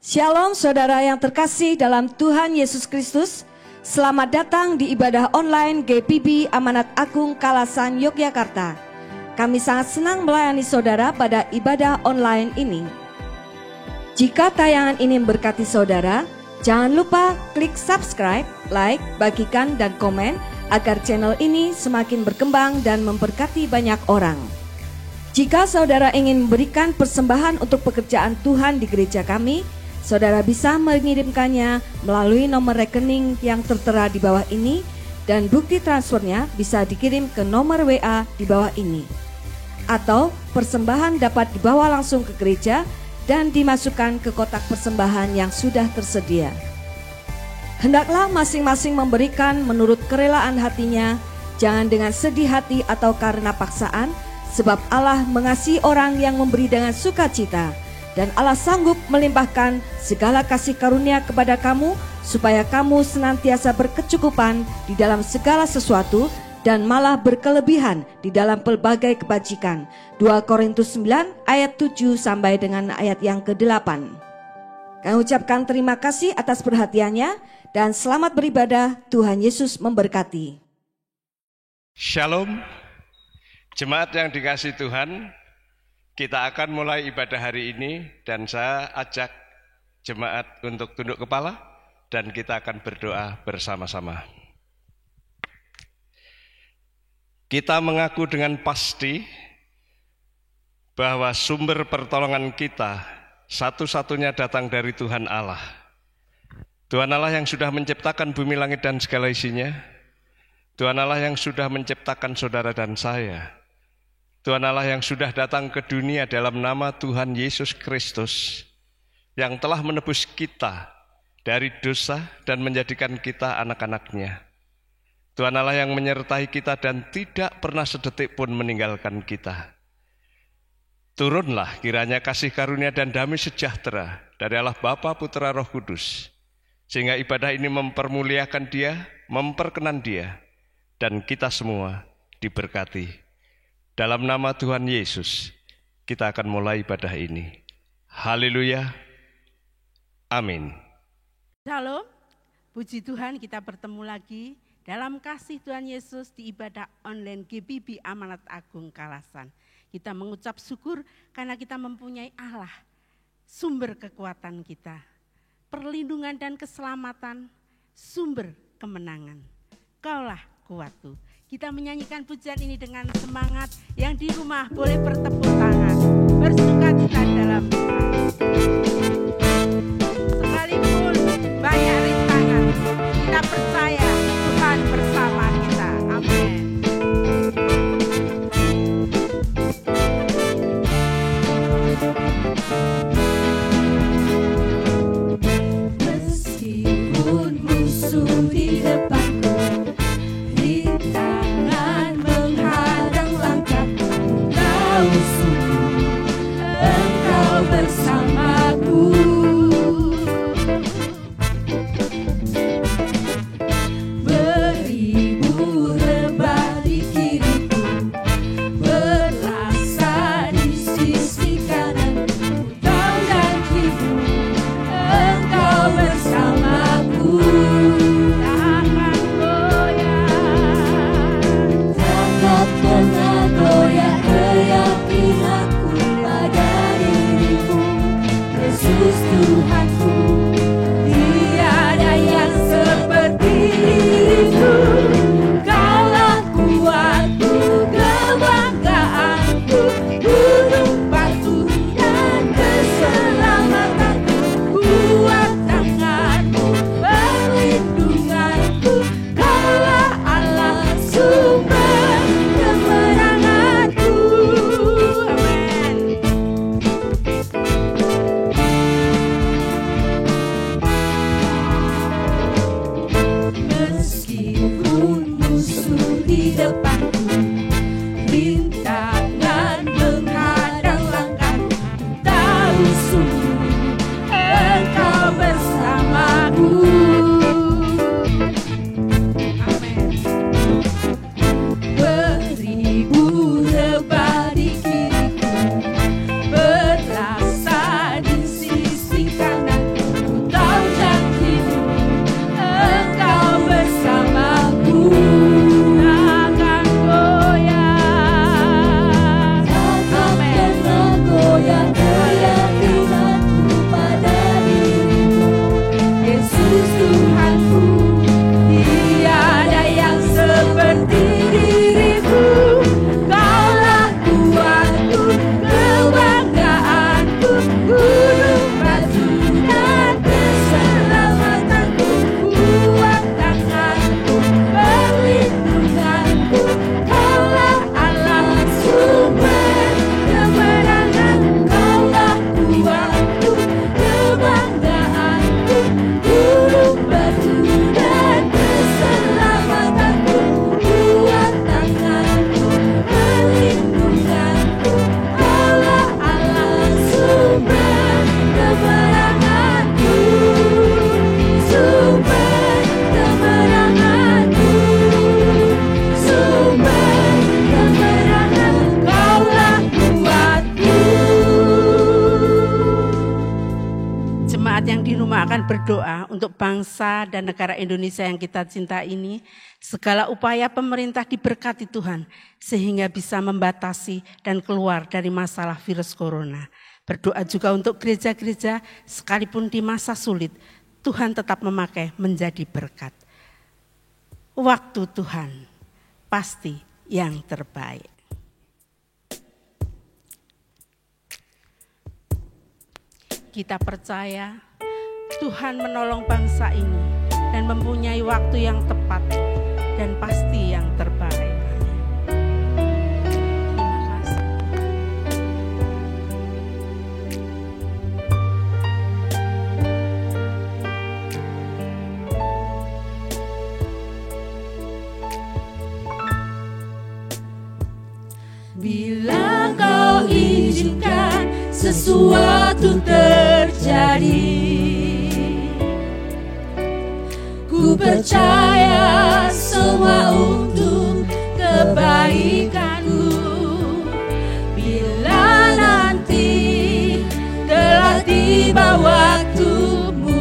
Shalom saudara yang terkasih dalam Tuhan Yesus Kristus. Selamat datang di ibadah online GPB Amanat Agung Kalasan Yogyakarta. Kami sangat senang melayani saudara pada ibadah online ini. Jika tayangan ini memberkati saudara, jangan lupa klik subscribe, like, bagikan, dan komen agar channel ini semakin berkembang dan memberkati banyak orang. Jika saudara ingin memberikan persembahan untuk pekerjaan Tuhan di gereja kami, saudara bisa mengirimkannya melalui nomor rekening yang tertera di bawah ini dan bukti transfernya bisa dikirim ke nomor WA di bawah ini. Atau persembahan dapat dibawa langsung ke gereja dan dimasukkan ke kotak persembahan yang sudah tersedia. Hendaklah masing-masing memberikan menurut kerelaan hatinya, jangan dengan sedih hati atau karena paksaan, sebab Allah mengasihi orang yang memberi dengan sukacita. Dan Allah sanggup melimpahkan segala kasih karunia kepada kamu, supaya kamu senantiasa berkecukupan di dalam segala sesuatu, dan malah berkelebihan di dalam pelbagai kebajikan. 2 Korintus 9 ayat 7 sampai dengan ayat yang ke-8. Kami ucapkan terima kasih atas perhatiannya, dan selamat beribadah. Tuhan Yesus memberkati. Shalom, jemaat yang dikasihi Tuhan. Kita akan mulai ibadah hari ini dan saya ajak jemaat untuk tunduk kepala dan kita akan berdoa bersama-sama. Kita mengaku dengan pasti bahwa sumber pertolongan kita satu-satunya datang dari Tuhan Allah. Tuhan Allah yang sudah menciptakan bumi, langit, dan segala isinya. Tuhan Allah yang sudah menciptakan saudara dan saya. Tuhan Allah yang sudah datang ke dunia dalam nama Tuhan Yesus Kristus, yang telah menebus kita dari dosa dan menjadikan kita anak-anak-Nya. Tuhan Allah yang menyertai kita dan tidak pernah sedetik pun meninggalkan kita. Turunlah kiranya kasih karunia dan damai sejahtera dari Allah Bapa, Putra, Roh Kudus, sehingga ibadah ini mempermuliakan Dia, memperkenan Dia, dan kita semua diberkati. Dalam nama Tuhan Yesus, kita akan mulai ibadah ini. Haleluya. Amin. Shalom, puji Tuhan kita bertemu lagi dalam kasih Tuhan Yesus di ibadah online GPB Amanat Agung Kalasan. Kita mengucap syukur karena kita mempunyai Allah, sumber kekuatan kita, perlindungan dan keselamatan, sumber kemenangan. Kaulah kuatku. Kita menyanyikan pujian ini dengan semangat. Yang di rumah boleh bertepuk tangan, bersukacita dalam Tuhan. Sekalipun banyak rintangan, kita percaya Tuhan bersama kita. Amin. Meskipun musuh di depanku, rintangan menghadang langkahku, tahu sungguh Engkau bersamaku. Beribu rebah di kiriku, berlaksa di sisi kananku, tahu janjimu Engkau bersamaku. Takkan pernah goyah keyakinanku pada dirimu, Yesus Tuhanku. Tiada yang seperti dirimu, Kaulah kuatku, kebanggaanku, gunung batu dan keselamatanku, kuat tanganmu, perlindunganku, Kaulah Allah sumber kemenanganku. Amin. Meskipun musuh di depanku, rintangan menghadang langkahku, tahu sungguh Engkau bersamaku. Amin. Beribu rebah di kiriku, berlaksa di sisi kanan. Jemaat yang di rumah akan berdoa untuk bangsa dan negara Indonesia yang kita cinta ini. Segala upaya pemerintah diberkati Tuhan sehingga bisa membatasi dan keluar dari masalah virus corona. Berdoa juga untuk gereja-gereja sekalipun di masa sulit, Tuhan tetap memakai menjadi berkat. Waktu Tuhan pasti yang terbaik. Kita percaya Tuhan menolong bangsa ini dan mempunyai waktu yang tepat dan pasti yang terbaik. Terima kasih. Bila Kau izinkan sesuatu terjadi, ku percaya semua untuk kebaikanku. Bila nanti telah tiba waktumu,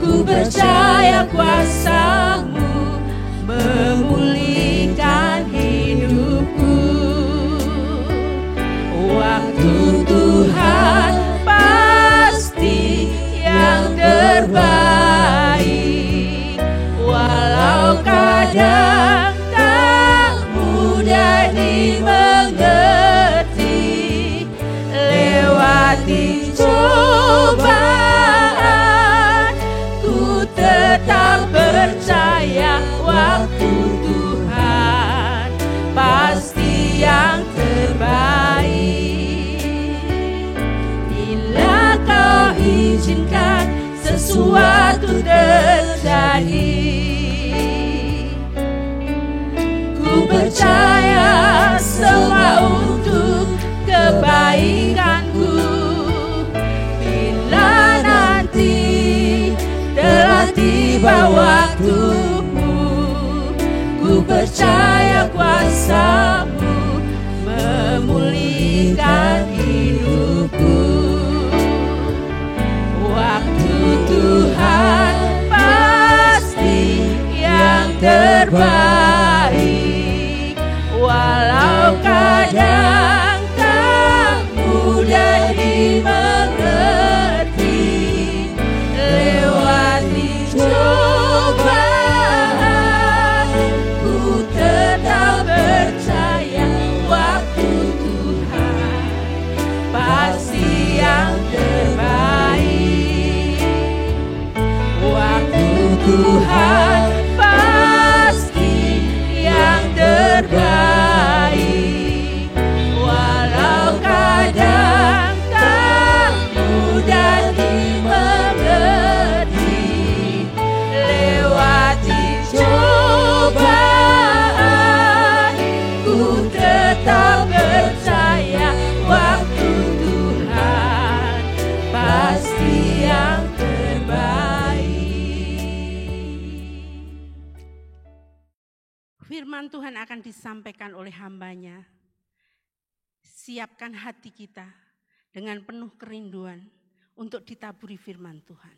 ku percaya kuasa-Mu memulihkan hidupku. Waktu Tuhan pasti yang terbaik, walau kadang tak mudah dimengerti. Lewati cobaan, ku tetap percaya waktu Tuhan pasti yang terbaik. Bila Kau izinkan sesuatu terjadi, ku percaya semua untuk kebaikanku. Bila nanti telah tiba waktumu, ku percaya kuasa-Mu memulihkan hidupku. Waktu Tuhan pasti yang terbaik, walau kadang tak mudah dimengerti. Lewati cobaan, ku tetap percaya waktu Tuhan pasti yang terbaik. Waktu Tuhan pasti yang terbaik, walau kadang tak mudah dimengerti. Lewati cobaan, ku tetap percaya waktu Tuhan pasti yang terbaik. Firman Tuhan akan disampaikan oleh hamba-Nya. Siapkan hati kita dengan penuh kerinduan untuk ditaburi firman Tuhan.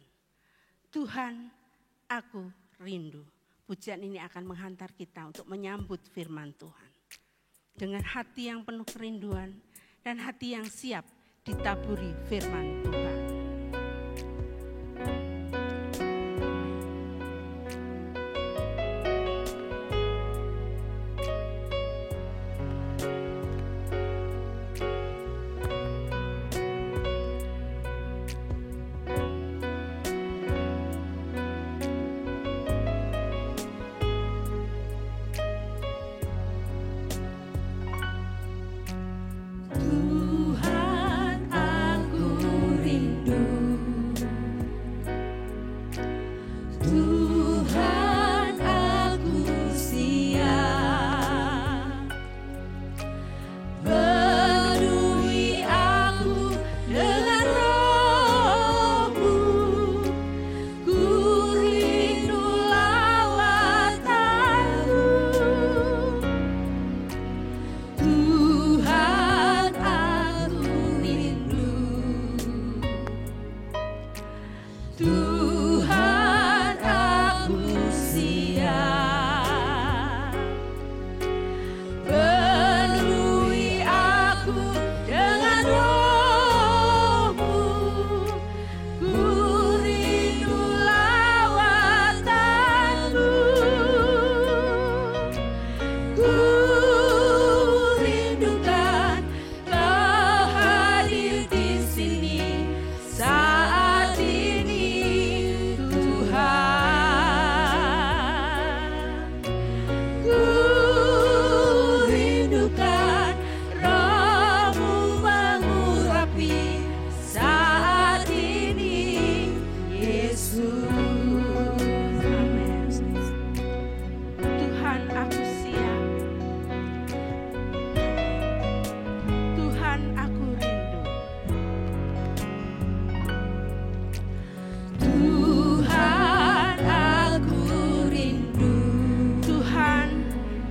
Tuhan, aku rindu. Pujian ini akan menghantar kita untuk menyambut firman Tuhan. Dengan hati yang penuh kerinduan dan hati yang siap ditaburi firman Tuhan. Tuhan, aku rindu Tuhan aku siap, penuhi aku dengan Roh-Mu, ku rindu lawatan-Mu, ku rindukan Kau hadir di sini saat ini Tuhan. Ku rindukan Roh-Mu mengurapi saat ini Yesus. Amin. Tuhan aku siap, Tuhan aku rindu. Tuhan aku rindu, Tuhan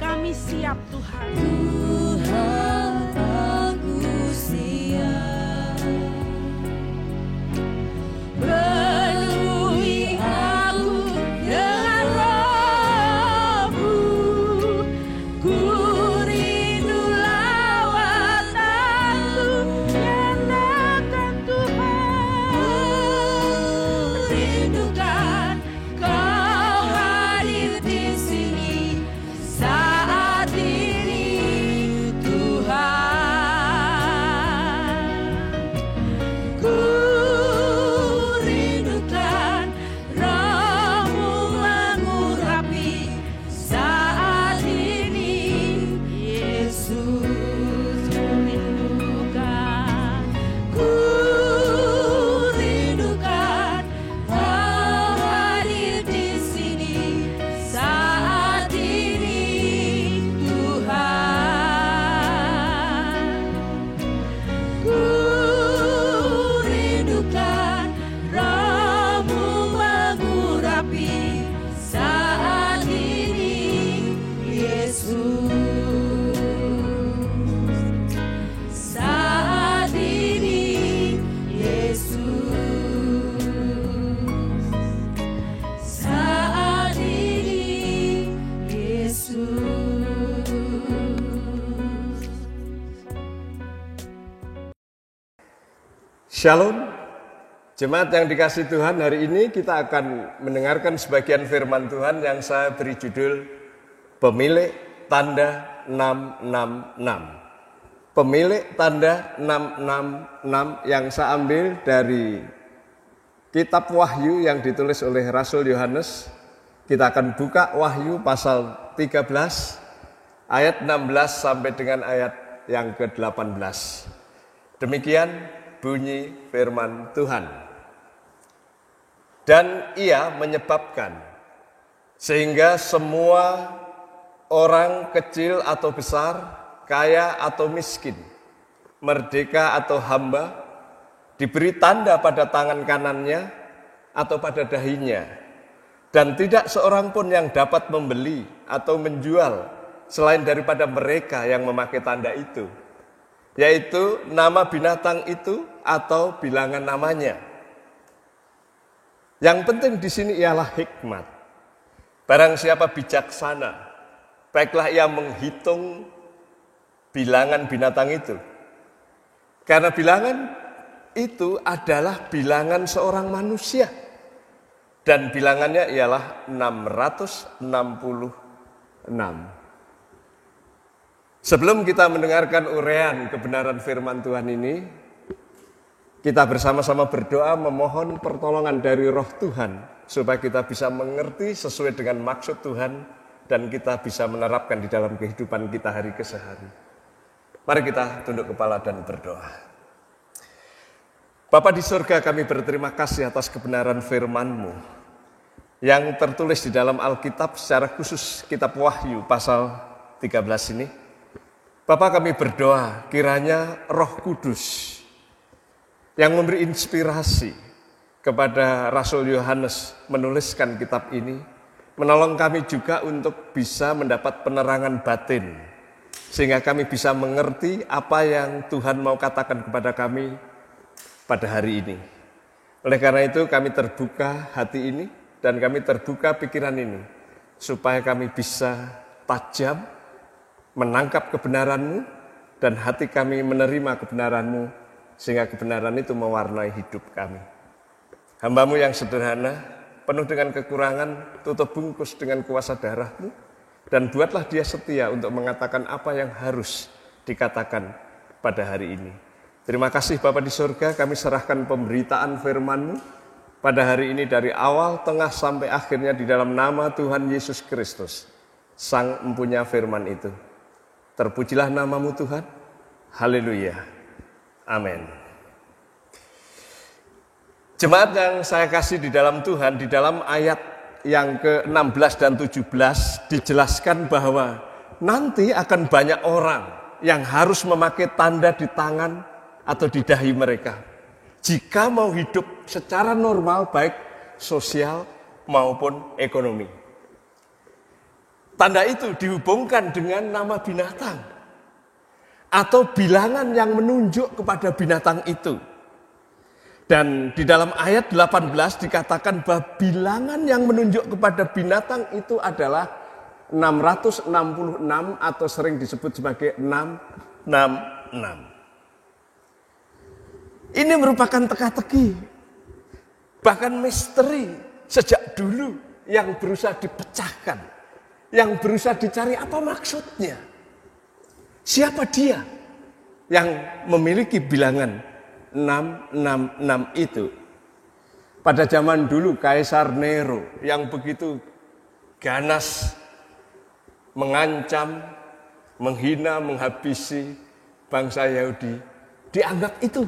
kami siap Tuhan. Tuhan aku siap, penuhi aku dengan Roh-Mu, ku rindu lawatan-Mu, Nyatakan Tuhan, rindukan Kau hadir di sini saat ini Tuhan. Ku rindukan Roh-Mu mengurapi saat ini Yesus. Ku rindukan Kau hadir di sini saat ini Tuhan. Ku rindukan Roh-Mu mengurapi saat ini Yesus. Saat ini Yesus. Saat ini Yesus. Shalom, jemaat yang dikasihi Tuhan, hari ini kita akan mendengarkan sebagian firman Tuhan yang saya beri judul Pemilik Tanda 666. Pemilik Tanda 666 yang saya ambil dari kitab Wahyu yang ditulis oleh Rasul Yohanes. Kita akan buka Wahyu pasal 13 ayat 16 sampai dengan ayat yang ke-18. Demikian bunyi firman Tuhan. Dan ia menyebabkan sehingga semua orang kecil atau besar, kaya atau miskin, merdeka atau hamba, diberi tanda pada tangan kanannya atau pada dahinya. Dan tidak seorang pun yang dapat membeli atau menjual selain daripada mereka yang memakai tanda itu, yaitu nama binatang itu atau bilangan namanya. Yang penting di sini ialah hikmat. Barang siapa bijaksana, baiklah ia menghitung bilangan binatang itu. Karena bilangan itu adalah bilangan seorang manusia. Dan bilangannya ialah 666. Sebelum kita mendengarkan uraian kebenaran firman Tuhan ini, kita bersama-sama berdoa memohon pertolongan dari Roh Tuhan supaya kita bisa mengerti sesuai dengan maksud Tuhan dan kita bisa menerapkan di dalam kehidupan kita hari ke hari. Mari kita tunduk kepala dan berdoa. Bapa di surga, kami berterima kasih atas kebenaran firman-Mu yang tertulis di dalam Alkitab, secara khusus kitab Wahyu pasal 13 ini. Bapa, kami berdoa kiranya Roh Kudus yang memberi inspirasi kepada Rasul Yohanes menuliskan kitab ini, menolong kami juga untuk bisa mendapat penerangan batin, sehingga kami bisa mengerti apa yang Tuhan mau katakan kepada kami pada hari ini. Oleh karena itu kami terbuka hati ini dan kami terbuka pikiran ini supaya kami bisa tajam menangkap kebenaran-Mu dan hati kami menerima kebenaran-Mu sehingga kebenaran itu mewarnai hidup kami. Hamba-Mu yang sederhana, penuh dengan kekurangan, tutup bungkus dengan kuasa darah-Mu dan buatlah dia setia untuk mengatakan apa yang harus dikatakan pada hari ini. Terima kasih Bapa di surga, kami serahkan pemberitaan firman-Mu pada hari ini dari awal, tengah, sampai akhirnya di dalam nama Tuhan Yesus Kristus, Sang Empunya firman itu. Terpujilah nama-Mu Tuhan, haleluya, amin. Jemaat yang saya kasih di dalam Tuhan, di dalam ayat yang ke-16 dan 17 dijelaskan bahwa nanti akan banyak orang yang harus memakai tanda di tangan atau di dahi mereka jika mau hidup secara normal, baik sosial maupun ekonomi. Tanda itu dihubungkan dengan nama binatang atau bilangan yang menunjuk kepada binatang itu. Dan di dalam ayat 18 dikatakan bahwa bilangan yang menunjuk kepada binatang itu adalah 666 atau sering disebut sebagai 666. Ini merupakan teka-teki, bahkan misteri sejak dulu yang berusaha dipecahkan, yang berusaha dicari apa maksudnya. Siapa dia yang memiliki bilangan 666 itu? Pada zaman dulu Kaisar Nero yang begitu ganas mengancam, menghina, menghabisi bangsa Yahudi, dianggap itu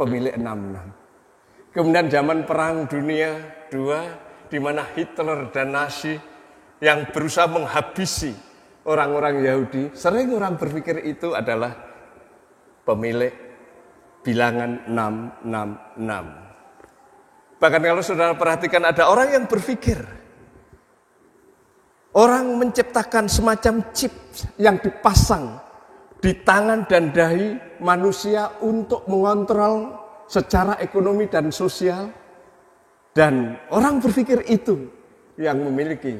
pemilik 66. Kemudian zaman Perang Dunia II, di mana Hitler dan Nazi yang berusaha menghabisi orang-orang Yahudi, sering orang berpikir itu adalah pemilik bilangan 666. Bahkan kalau saudara perhatikan, ada orang yang berpikir, orang menciptakan semacam chip yang dipasang di tangan dan dahi manusia untuk mengontrol secara ekonomi dan sosial. Dan orang berpikir itu yang memiliki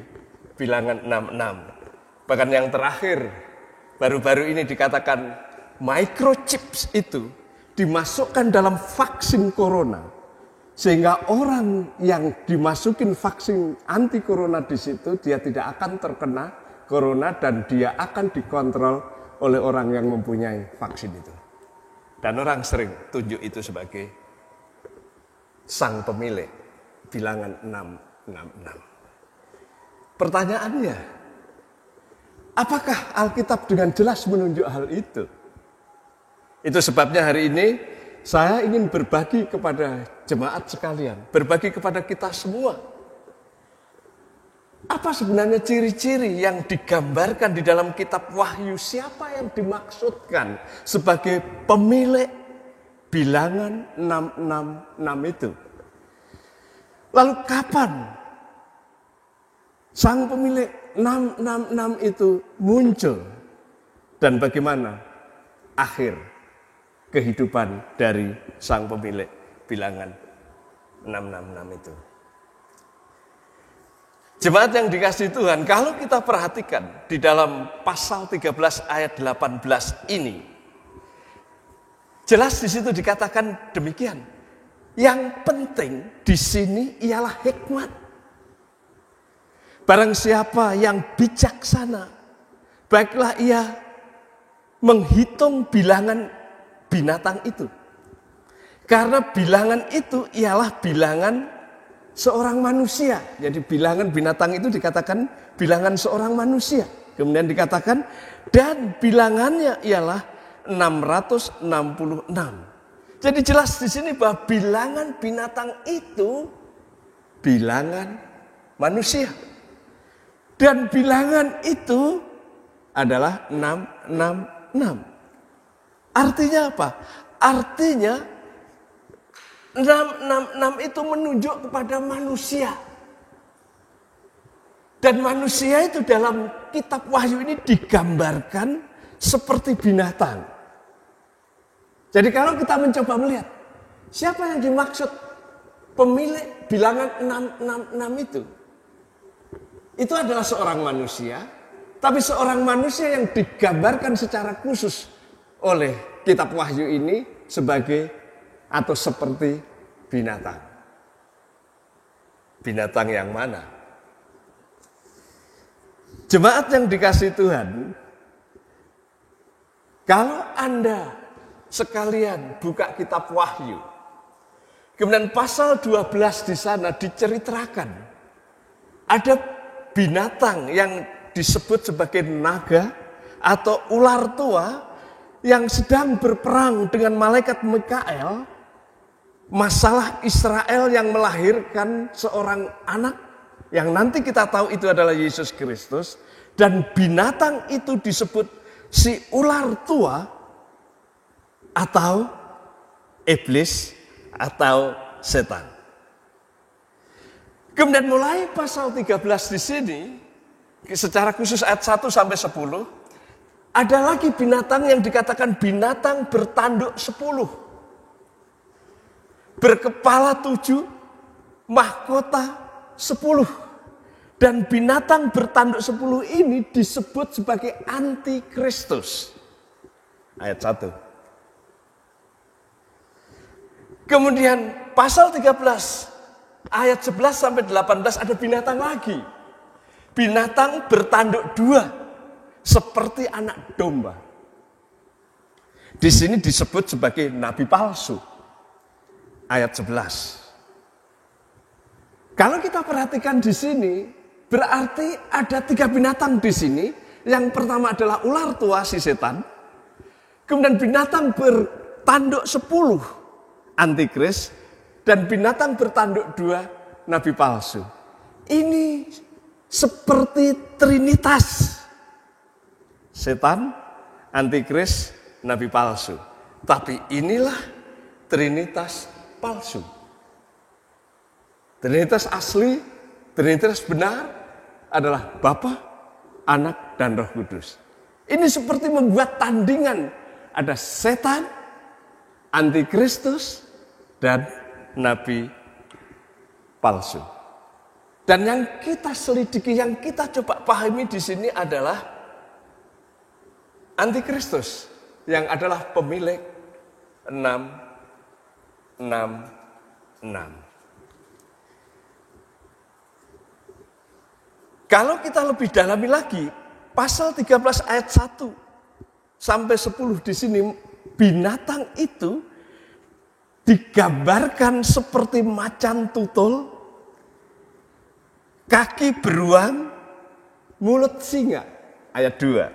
bilangan 66. Bahkan yang terakhir, baru-baru ini dikatakan microchips itu dimasukkan dalam vaksin corona. Sehingga orang yang dimasukin vaksin anti corona di situ, dia tidak akan terkena corona dan dia akan dikontrol oleh orang yang mempunyai vaksin itu. Dan orang sering tunjuk itu sebagai sang pemilik bilangan 666. Pertanyaannya, apakah Alkitab dengan jelas menunjuk hal itu? Itu sebabnya hari ini saya ingin berbagi kepada jemaat sekalian, berbagi kepada kita semua. Apa sebenarnya ciri-ciri yang digambarkan di dalam kitab Wahyu? Siapa yang dimaksudkan sebagai pemilik bilangan 666 itu? Lalu kapan sang pemilik 666 itu muncul? Dan bagaimana akhir kehidupan dari sang pemilik bilangan 666 itu? Jemaat yang dikasihi Tuhan, kalau kita perhatikan di dalam pasal 13 ayat 18 ini, jelas di situ dikatakan demikian. Yang penting di sini ialah hikmat. Barang siapa yang bijaksana, baiklah ia menghitung bilangan binatang itu. Karena bilangan itu ialah bilangan seorang manusia. Jadi bilangan binatang itu dikatakan bilangan seorang manusia. Kemudian dikatakan dan bilangannya ialah 666. Jadi jelas di sini bahwa bilangan binatang itu bilangan manusia. Dan bilangan itu adalah 666. Artinya apa? Artinya 666 itu menunjuk kepada manusia. Dan manusia itu dalam kitab Wahyu ini digambarkan seperti binatang. Jadi kalau kita mencoba melihat siapa yang dimaksud pemilik bilangan 666 itu adalah seorang manusia, tapi seorang manusia yang digambarkan secara khusus oleh kitab Wahyu ini sebagai atau seperti binatang. Binatang yang mana? Jemaat yang dikasihi Tuhan, kalau Anda sekalian buka kitab Wahyu, kemudian pasal 12 di sana diceritakan ada binatang yang disebut sebagai naga atau ular tua yang sedang berperang dengan malaikat Mikael. Masalah Israel yang melahirkan seorang anak yang nanti kita tahu itu adalah Yesus Kristus, dan binatang itu disebut si ular tua atau iblis atau setan. Kemudian mulai pasal 13 di sini, secara khusus ayat 1 sampai 10, ada lagi binatang yang dikatakan binatang bertanduk 10. Berkepala 7, mahkota 10. Dan binatang bertanduk 10 ini disebut sebagai antikristus. Ayat 1. Kemudian pasal 13 ayat 11 sampai 18 ada binatang lagi. Binatang bertanduk 2 seperti anak domba. Di sini disebut sebagai nabi palsu. Ayat 11. Kalau kita perhatikan di sini, berarti ada 3 binatang di sini. Yang pertama adalah ular tua si setan. Kemudian binatang bertanduk 10 antikris, dan binatang bertanduk 2 nabi palsu. Ini seperti trinitas. Setan, antikris, nabi palsu. Tapi inilah trinitas palsu. Trinitas asli, trinitas benar adalah Bapa, Anak, dan Roh Kudus. Ini seperti membuat tandingan. Ada setan, antikristus, dan nabi palsu. Dan yang kita selidiki, yang kita coba pahami di sini adalah antikristus yang adalah pemilik 666. Kalau kita lebih dalami lagi, pasal 13 ayat 1 sampai 10 di sini, binatang itu digambarkan seperti macan tutul, kaki beruang, mulut singa. Ayat 2.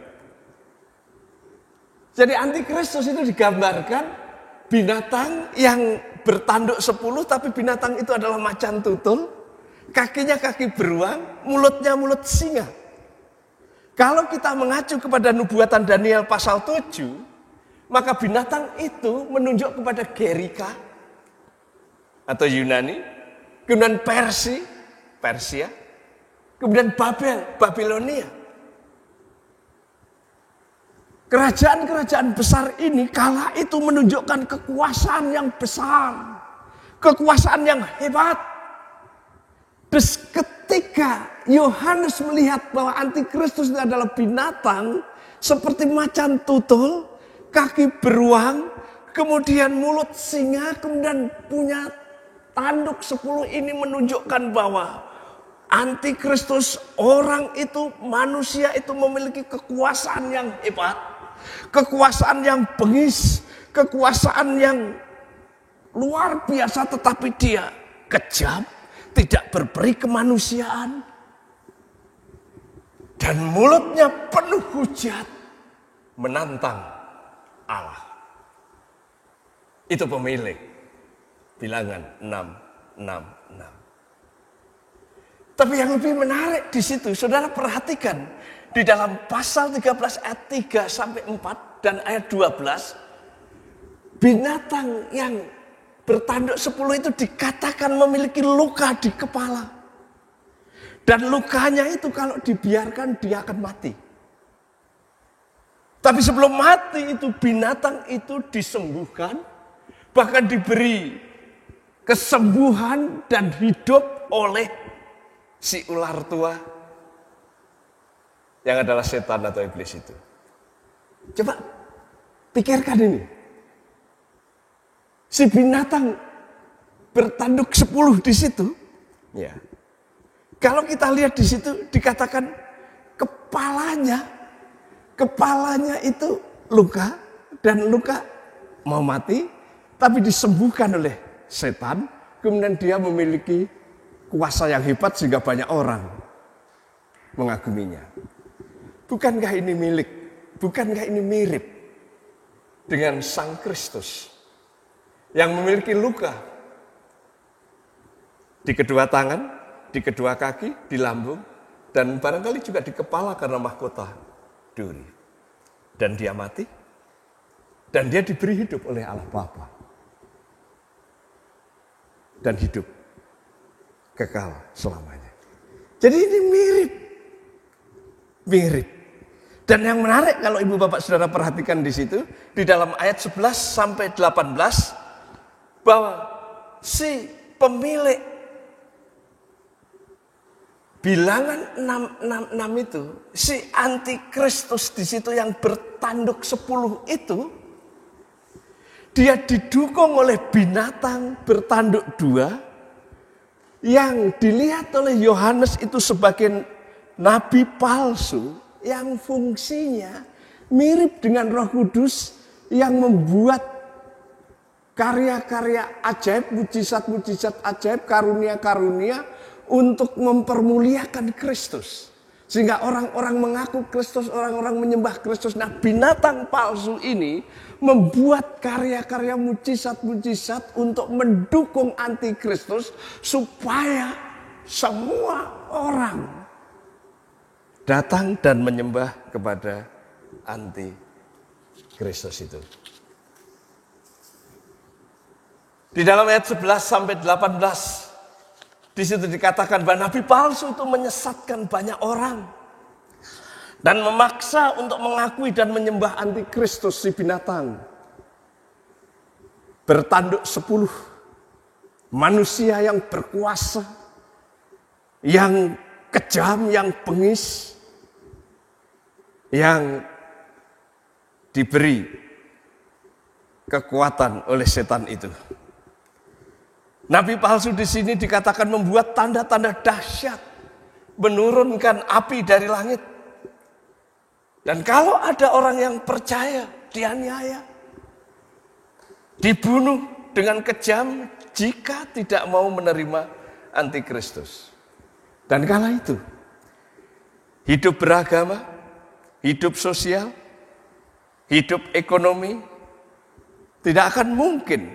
Jadi antikristus itu digambarkan binatang yang bertanduk 10, tapi binatang itu adalah macan tutul, kakinya kaki beruang, mulutnya mulut singa. Kalau kita mengacu kepada nubuatan Daniel pasal 7, maka binatang itu menunjuk kepada Gerika atau Yunani, kemudian Persia, kemudian Babilonia. Kerajaan-kerajaan besar ini kala itu menunjukkan kekuasaan yang besar, kekuasaan yang hebat. Terus ketika Yohanes melihat bahwa antikristus itu adalah binatang seperti macan tutul, kaki beruang, kemudian mulut singa, kemudian punya tanduk 10, ini menunjukkan bahwa antikristus, orang itu, manusia itu memiliki kekuasaan yang hebat, kekuasaan yang bengis, kekuasaan yang luar biasa, tetapi dia kejam, tidak berperi kemanusiaan, dan mulutnya penuh hujat, menantang Allah. Itu pemilik bilangan 666. Tapi yang lebih menarik di situ, saudara perhatikan di dalam pasal 13 ayat 3 sampai 4 dan ayat 12, binatang yang bertanduk 10 itu dikatakan memiliki luka di kepala. Dan lukanya itu kalau dibiarkan dia akan mati. Tapi sebelum mati itu binatang itu disembuhkan, bahkan diberi kesembuhan dan hidup oleh si ular tua yang adalah setan atau iblis itu. Coba pikirkan ini. Si binatang bertanduk 10 di situ. Ya. Kalau kita lihat di situ dikatakan kepalanya itu luka dan luka mau mati, tapi disembuhkan oleh setan. Kemudian dia memiliki kuasa yang hebat sehingga banyak orang mengaguminya. Bukankah ini bukankah ini mirip dengan Sang Kristus yang memiliki luka di kedua tangan, di kedua kaki, di lambung, dan barangkali juga di kepala karena mahkota duri. Dan dia mati, dan dia diberi hidup oleh Allah Bapa. Dan hidup kekal selamanya. Jadi ini mirip. Dan yang menarik kalau ibu bapak saudara perhatikan di situ, di dalam ayat 11 sampai 18, bahwa si pemilik bilangan 666 itu, si antikristus di situ yang bertanduk 10 itu, dia didukung oleh binatang bertanduk 2 yang dilihat oleh Yohanes itu sebagai nabi palsu yang fungsinya mirip dengan Roh Kudus yang membuat karya-karya ajaib, mujizat-mujizat ajaib, karunia-karunia untuk mempermuliakan Kristus. Sehingga orang-orang mengaku Kristus, orang-orang menyembah Kristus. Nah, binatang palsu ini membuat karya-karya mujizat-mujizat untuk mendukung antikristus supaya semua orang datang dan menyembah kepada antikristus itu. Di dalam ayat 11 sampai 18 di situ dikatakan bahwa nabi palsu itu menyesatkan banyak orang dan memaksa untuk mengakui dan menyembah antikristus si binatang bertanduk 10, manusia yang berkuasa, yang kejam, yang bengis, yang diberi kekuatan oleh setan itu. Nabi palsu di sini dikatakan membuat tanda-tanda dahsyat, menurunkan api dari langit. Dan kalau ada orang yang percaya, dianiaya, dibunuh dengan kejam jika tidak mau menerima antikristus. Dan kala itu, hidup beragama, hidup sosial, hidup ekonomi tidak akan mungkin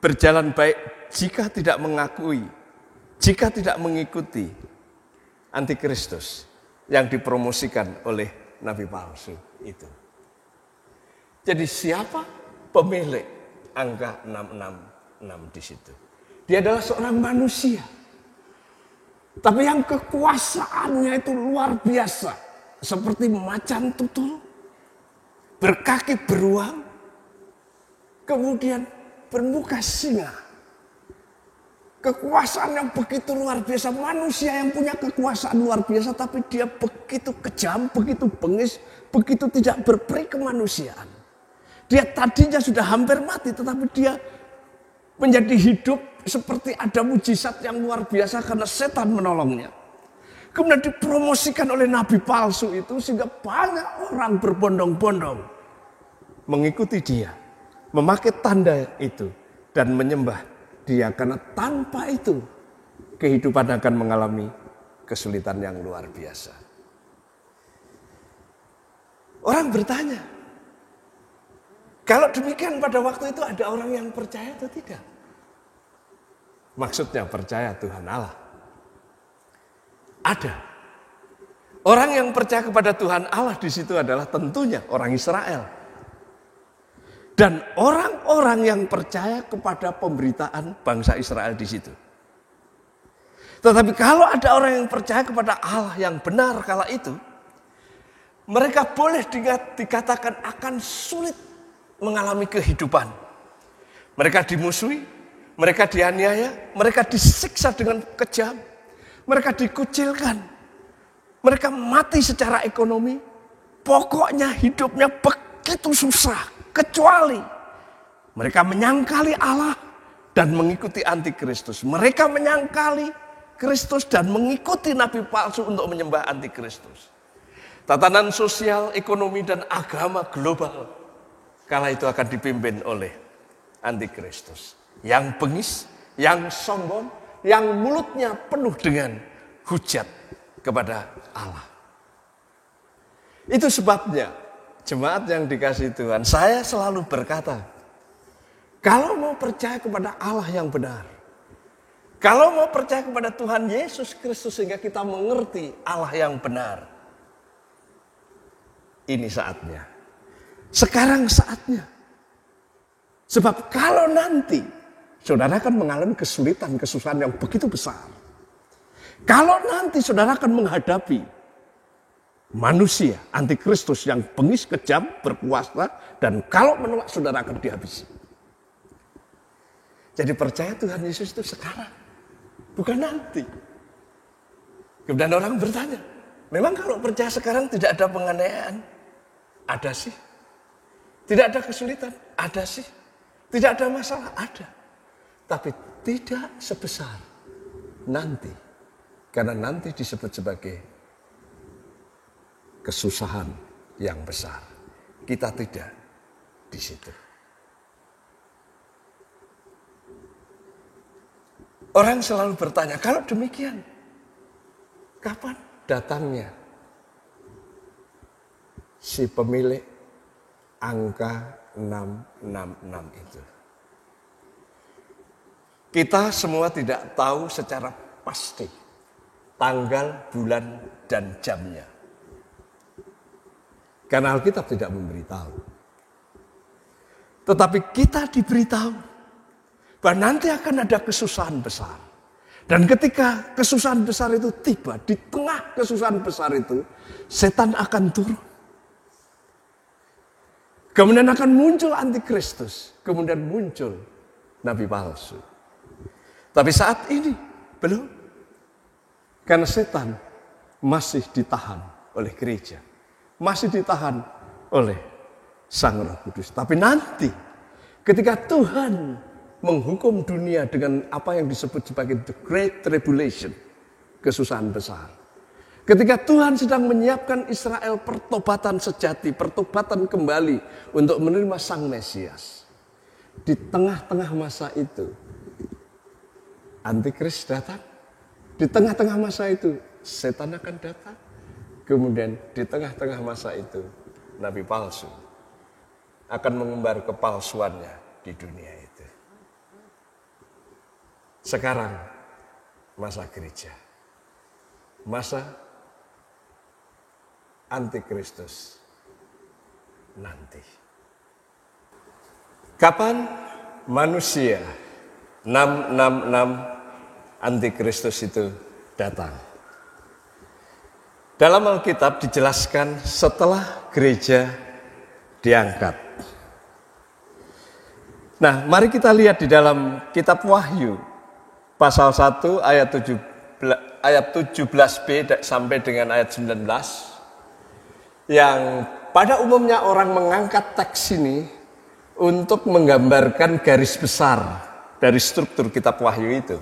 berjalan baik jika tidak mengakui, jika tidak mengikuti antikristus yang dipromosikan oleh nabi palsu itu. Jadi siapa pemilik angka 666 di situ? Dia adalah seorang manusia. Tapi yang kekuasaannya itu luar biasa. Seperti macan tutul, berkaki beruang, kemudian bermuka singa. Kekuasaan yang begitu luar biasa. Manusia yang punya kekuasaan luar biasa, tapi dia begitu kejam, begitu bengis, begitu tidak berperi kemanusiaan. Dia tadinya sudah hampir mati, tetapi dia menjadi hidup seperti ada mujizat yang luar biasa karena setan menolongnya. Kemudian dipromosikan oleh nabi palsu itu sehingga banyak orang berbondong-bondong mengikuti dia, memakai tanda itu dan menyembah dia, karena tanpa itu kehidupan akan mengalami kesulitan yang luar biasa. Orang bertanya, kalau demikian pada waktu itu ada orang yang percaya atau tidak? Maksudnya percaya Tuhan Allah. Ada. Orang yang percaya kepada Tuhan Allah di situ adalah tentunya orang Israel. Dan orang-orang yang percaya kepada pemberitaan bangsa Israel di situ. Tetapi kalau ada orang yang percaya kepada Allah yang benar kala itu, mereka boleh dikatakan akan sulit mengalami kehidupan. Mereka dimusuhi, Mereka dianiaya, mereka disiksa dengan kejam, mereka dikucilkan, mereka mati secara ekonomi. Pokoknya hidupnya begitu susah, kecuali mereka menyangkali Allah dan mengikuti antikristus. Mereka menyangkali Kristus dan mengikuti nabi palsu untuk menyembah antikristus. Tatanan sosial, ekonomi, dan agama global kala itu akan dipimpin oleh antikristus. Yang bengis, yang sombong, yang mulutnya penuh dengan hujat kepada Allah. Itu sebabnya, jemaat yang dikasihi Tuhan, saya selalu berkata, kalau mau percaya kepada Allah yang benar, kalau mau percaya kepada Tuhan Yesus Kristus sehingga kita mengerti Allah yang benar, ini saatnya. Sekarang saatnya. Sebab kalau nanti saudara akan mengalami kesulitan, kesusahan yang begitu besar. Kalau nanti saudara akan menghadapi manusia, antikristus yang bengis, kejam, berkuasa, dan kalau menolak saudara akan dihabisi. Jadi percaya Tuhan Yesus itu sekarang, bukan nanti. Kemudian orang bertanya, memang kalau percaya sekarang tidak ada penganiayaan? Ada sih. Tidak ada kesulitan? Ada sih. Tidak ada masalah? Ada. Tapi tidak sebesar nanti. Karena nanti disebut sebagai kesusahan yang besar. Kita tidak di situ. Orang selalu bertanya, kalau demikian, kapan datangnya si pemilik angka 666 itu? Kita semua tidak tahu secara pasti tanggal, bulan, dan jamnya. Karena Alkitab tidak memberitahu. Tetapi kita diberitahu bahwa nanti akan ada kesusahan besar. Dan ketika kesusahan besar itu tiba, di tengah kesusahan besar itu, setan akan turun. Kemudian akan muncul antikristus, kemudian muncul nabi palsu. Tapi saat ini belum. Karena setan masih ditahan oleh gereja. Masih ditahan oleh Sang Roh Kudus. Tapi nanti ketika Tuhan menghukum dunia dengan apa yang disebut sebagai the Great Tribulation, kesusahan besar. Ketika Tuhan sedang menyiapkan Israel pertobatan sejati, pertobatan kembali untuk menerima Sang Mesias. Di tengah-tengah masa itu, Antikris datang. Di tengah-tengah masa itu, setan akan datang. Kemudian di tengah-tengah masa itu, nabi palsu akan mengumbar kepalsuannya di dunia itu. Sekarang masa gereja. Masa antikristus nanti. Kapan manusia 666 antikristus itu datang? Dalam Alkitab dijelaskan setelah gereja diangkat. Nah, mari kita lihat di dalam kitab Wahyu pasal 1 ayat 17b sampai dengan ayat 19, yang pada umumnya orang mengangkat teks ini untuk menggambarkan garis besar dari struktur kitab Wahyu itu.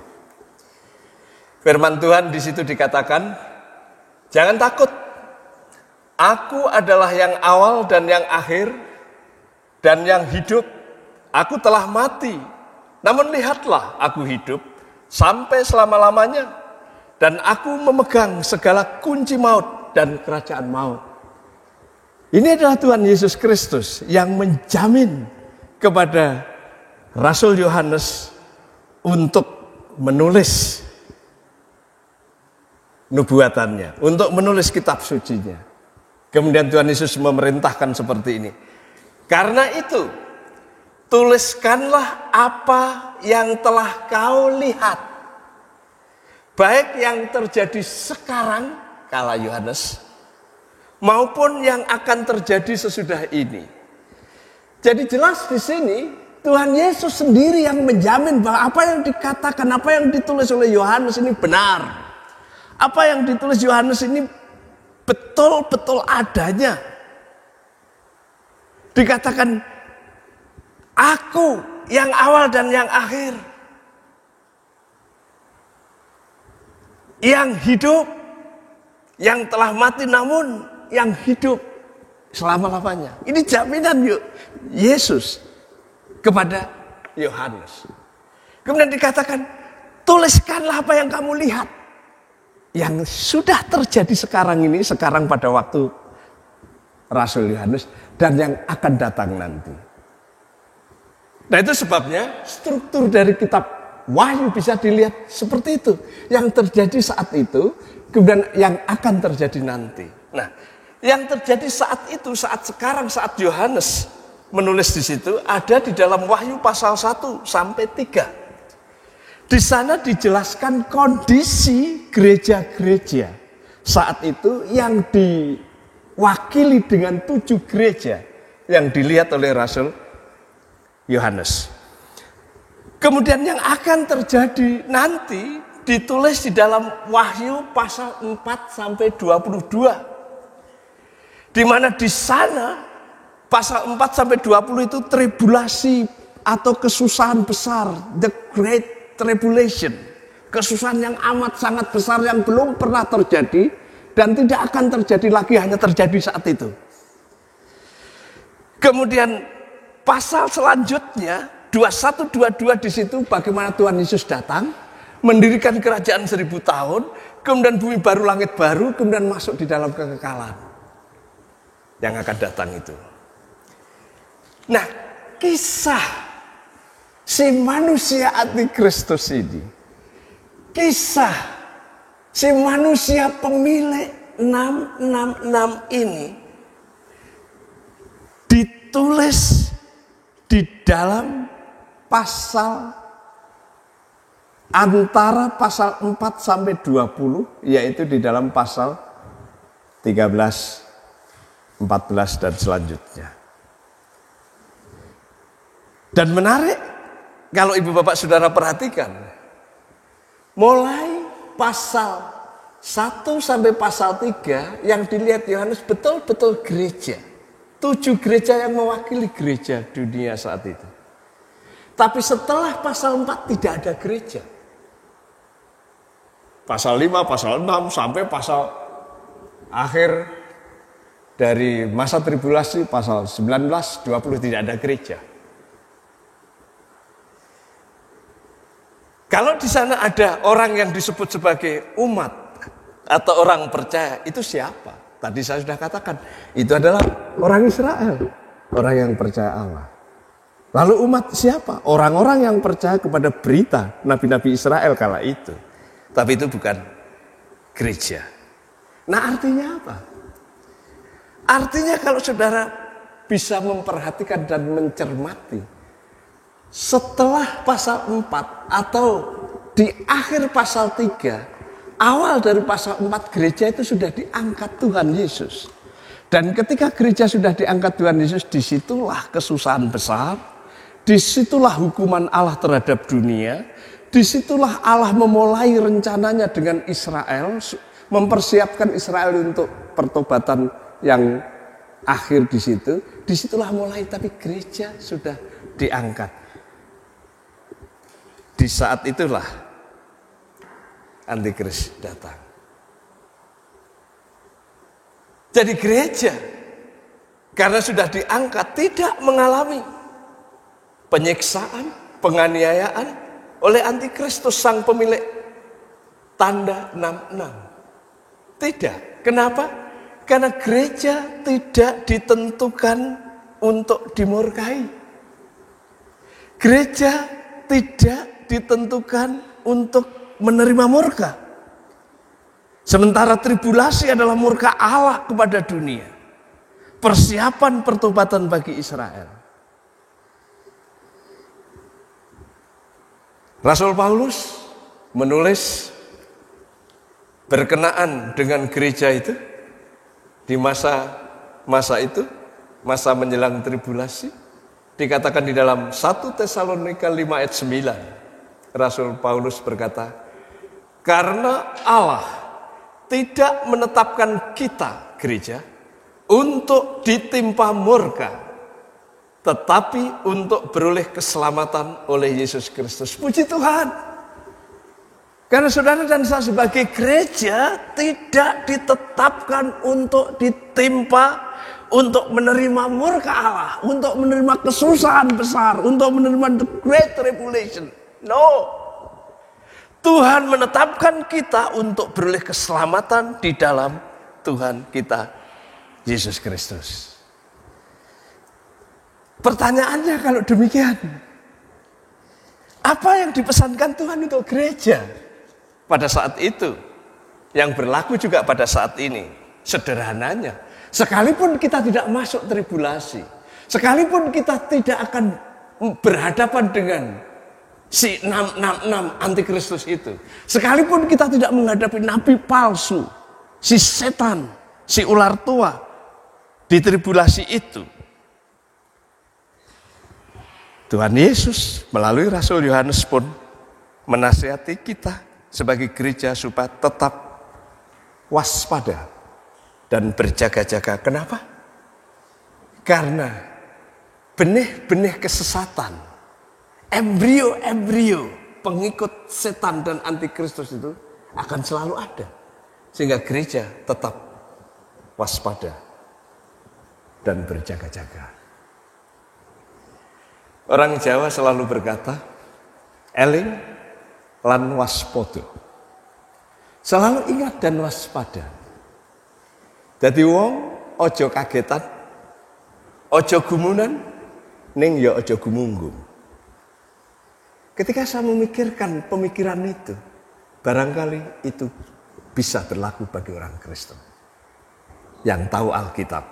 Firman Tuhan di situ dikatakan, jangan takut, aku adalah yang awal dan yang akhir dan yang hidup. Aku telah mati, namun lihatlah aku hidup sampai selama-lamanya, dan aku memegang segala kunci maut dan kerajaan maut. Ini adalah Tuhan Yesus Kristus yang menjamin kepada Rasul Yohanes untuk menulis nubuatannya, untuk menulis kitab sucinya. Kemudian Tuhan Yesus memerintahkan seperti ini. Karena itu, tuliskanlah apa yang telah kau lihat, baik yang terjadi sekarang kala Yohanes, maupun yang akan terjadi sesudah ini. Jadi jelas di sini Tuhan Yesus sendiri yang menjamin bahwa apa yang dikatakan, apa yang ditulis oleh Yohanes ini benar. Apa yang ditulis Yohanes ini betul-betul adanya. Dikatakan, aku yang awal dan yang akhir. Yang hidup, yang telah mati namun yang hidup selama-lamanya. Ini jaminan Yesus kepada Yohanes. Kemudian dikatakan, tuliskanlah apa yang kamu lihat. Yang sudah terjadi sekarang ini, sekarang pada waktu Rasul Yohanes, dan yang akan datang nanti. Nah itu sebabnya struktur dari kitab Wahyu bisa dilihat seperti itu. Yang terjadi saat itu, kemudian yang akan terjadi nanti. Nah, yang terjadi saat itu, saat sekarang, saat Yohanes menulis di situ, ada di dalam Wahyu pasal 1 sampai 3. Di sana dijelaskan kondisi gereja-gereja saat itu yang diwakili dengan 7 gereja yang dilihat oleh Rasul Yohanes. Kemudian yang akan terjadi nanti ditulis di dalam Wahyu pasal 4 sampai 22. Di mana di sana pasal 4 sampai 20 itu tribulasi atau kesusahan besar, the great tribulation. Kesusahan yang amat sangat besar yang belum pernah terjadi dan tidak akan terjadi lagi, hanya terjadi saat itu. Kemudian pasal selanjutnya 21, 22 di situ bagaimana Tuhan Yesus datang, mendirikan kerajaan 1000 tahun, kemudian bumi baru, langit baru, kemudian masuk di dalam kekekalan yang akan datang itu. Nah, kisah si manusia antikristus ini, kisah si manusia pemilik 666 ini ditulis di dalam pasal antara pasal 4 sampai 20, yaitu di dalam pasal 13, 14 dan selanjutnya. Dan menarik kalau ibu bapak saudara perhatikan, mulai pasal 1 sampai pasal 3 yang dilihat Yohanes betul-betul gereja. 7 gereja yang mewakili gereja dunia saat itu. Tapi setelah pasal 4 tidak ada gereja. Pasal 5, pasal 6 sampai pasal akhir dari masa tribulasi pasal 19, 20 tidak ada gereja. Kalau di sana ada orang yang disebut sebagai umat atau orang percaya, itu siapa? Tadi saya sudah katakan, itu adalah orang Israel, orang yang percaya Allah. Lalu umat siapa? Orang-orang yang percaya kepada berita nabi-nabi Israel kala itu. Tapi itu bukan gereja. Nah, artinya apa? Artinya kalau saudara bisa memperhatikan dan mencermati, setelah pasal 4 atau di akhir pasal 3, awal dari pasal 4 gereja itu sudah diangkat Tuhan Yesus. Dan ketika gereja sudah diangkat Tuhan Yesus, disitulah kesusahan besar, disitulah hukuman Allah terhadap dunia, disitulah Allah memulai rencananya dengan Israel, mempersiapkan Israel untuk pertobatan yang akhir di situ. Disitulah mulai, tapi gereja sudah diangkat. Di saat itulah Antikris datang. Jadi gereja karena sudah diangkat tidak mengalami penyiksaan, penganiayaan oleh Antikristus sang pemilik tanda 66. Tidak. Kenapa? Karena gereja tidak ditentukan untuk dimurkai. Gereja tidak ditentukan untuk menerima murka. Sementara tribulasi adalah murka Allah kepada dunia. Persiapan pertobatan bagi Israel. Rasul Paulus menulis berkenaan dengan gereja itu di masa itu, masa menjelang tribulasi. Dikatakan di dalam 1 Tesalonika 5 ayat 9, Rasul Paulus berkata, karena Allah tidak menetapkan kita, gereja, untuk ditimpa murka, tetapi untuk beroleh keselamatan oleh Yesus Kristus. Puji Tuhan. Karena saudara dan saya sebagai gereja tidak ditetapkan untuk ditimpa, untuk menerima murka Allah, untuk menerima kesusahan besar, untuk menerima the great tribulation. No. Tuhan menetapkan kita untuk beroleh keselamatan di dalam Tuhan kita Yesus Kristus. Pertanyaannya kalau demikian, apa yang dipesankan Tuhan untuk gereja pada saat itu, yang berlaku juga pada saat ini? Sederhananya, sekalipun kita tidak masuk tribulasi, sekalipun kita tidak akan berhadapan dengan si 666 antikristus itu, sekalipun kita tidak menghadapi nabi palsu, si setan, si ular tua di tribulasi itu, Tuhan Yesus melalui Rasul Yohanes pun menasihati kita sebagai gereja supaya tetap waspada dan berjaga-jaga. Kenapa? Karena benih-benih kesesatan, embrio-embrio pengikut setan dan antikristus itu akan selalu ada. Sehingga gereja tetap waspada dan berjaga-jaga. Orang Jawa selalu berkata, eling lan waspodo. Selalu ingat dan waspada. Dadi wong ojo kagetan, ojo gumunan, ning ya ojo gumunggung. Ketika saya memikirkan pemikiran itu, barangkali itu bisa berlaku bagi orang Kristen yang tahu Alkitab,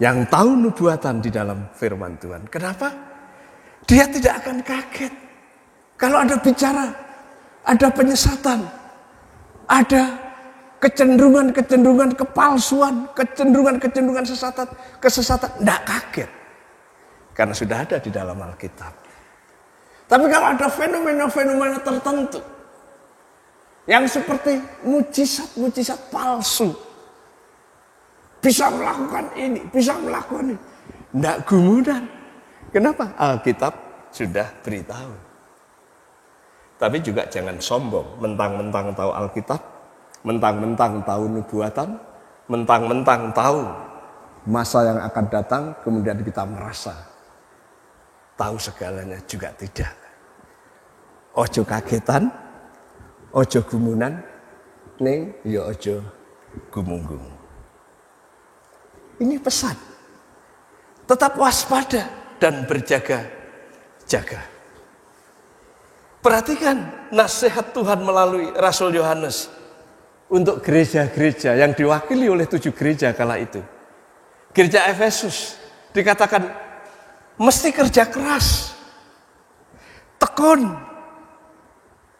yang tahu nubuatan di dalam firman Tuhan. Kenapa? Dia tidak akan kaget kalau ada bicara, ada penyesatan, ada kecenderungan kepalsuan, kecenderungan kesesatan. Tidak kaget, karena sudah ada di dalam Alkitab. Tapi kalau ada fenomena-fenomena tertentu yang seperti mujizat palsu, bisa melakukan ini, bisa melakukan ini, tidak gumunan. Kenapa? Alkitab sudah beritahu. Tapi juga jangan sombong, mentang-mentang tahu Alkitab, mentang-mentang tahu nubuatan, mentang-mentang tahu masa yang akan datang, kemudian kita merasa tahu segalanya. Juga tidak. Ojo kagetan, ojo gumunan, ning ya ojo gumunggung. Ini pesan. Tetap waspada dan berjaga-jaga. Perhatikan nasihat Tuhan melalui Rasul Yohanes untuk gereja-gereja yang diwakili oleh 7 gereja kala itu. Gereja Efesus dikatakan mesti kerja keras, tekun,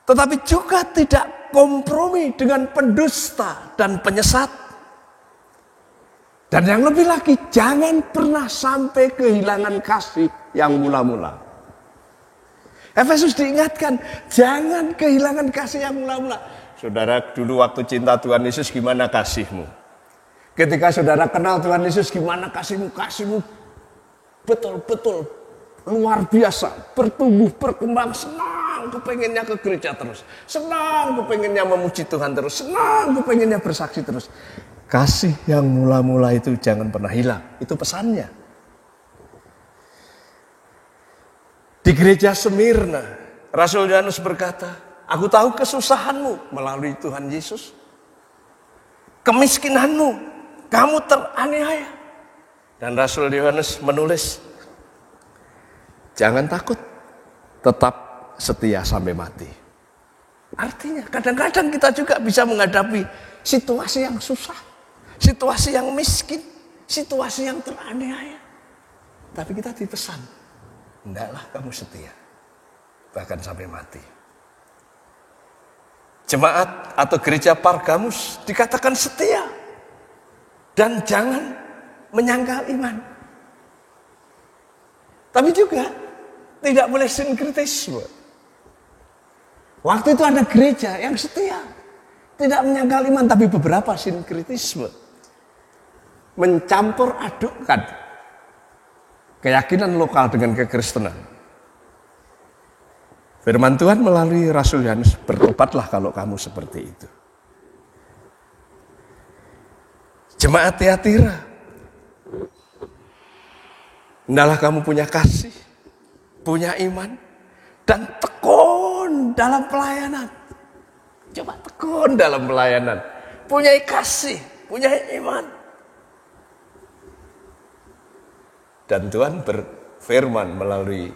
tetapi juga tidak kompromi dengan pendusta dan penyesat. Dan yang lebih lagi, jangan pernah sampai kehilangan kasih yang mula-mula. Efesus diingatkan, jangan kehilangan kasih yang mula-mula. Saudara, dulu waktu cinta Tuhan Yesus gimana kasihmu? Ketika saudara kenal Tuhan Yesus, gimana kasihmu? Kasihmu betul-betul luar biasa, bertumbuh, berkembang, senang kepengennya ke gereja terus, senang kepengennya memuji Tuhan terus, senang kepengennya bersaksi terus. Kasih yang mula-mula itu jangan pernah hilang. Itu pesannya. Di gereja Smyrna, Rasul Yohanes berkata, aku tahu kesusahanmu melalui Tuhan Yesus. Kemiskinanmu, kamu teraniaya. Dan Rasul Yohanes menulis, jangan takut, tetap setia sampai mati. Artinya kadang-kadang kita juga bisa menghadapi situasi yang susah. Situasi yang miskin, situasi yang teraniaya. Tapi kita dipesan, hendaklah kamu setia, bahkan sampai mati. Jemaat atau gereja Pergamus dikatakan setia dan jangan menyangkal iman. Tapi juga tidak boleh sinkretisme. Waktu itu ada gereja yang setia, tidak menyangkal iman, tapi beberapa sinkretisme. Mencampur adukkan keyakinan lokal dengan kekristenan. Firman Tuhan melalui Rasul Yohanes, bertobatlah kalau kamu seperti itu. Jemaat Tiatira, hendaklah kamu punya kasih, punya iman, dan tekun dalam pelayanan. Coba tekun dalam pelayanan. Punya kasih, punya iman. Dan Tuhan berfirman melalui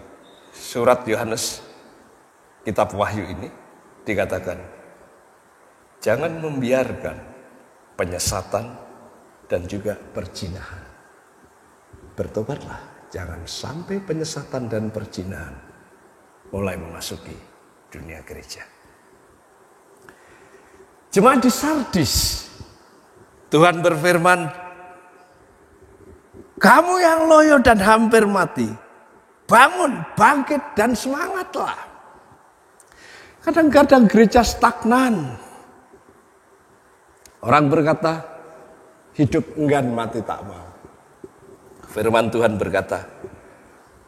surat Yohanes, kitab Wahyu ini, dikatakan, jangan membiarkan penyesatan dan juga perzinahan. Bertobatlah, jangan sampai penyesatan dan perzinahan mulai memasuki dunia gereja. Jemaat di Sardis, Tuhan berfirman, kamu yang loyo dan hampir mati, bangun, bangkit, dan semangatlah. Kadang-kadang gereja stagnan. Orang berkata, hidup enggan, mati tak mau. Firman Tuhan berkata,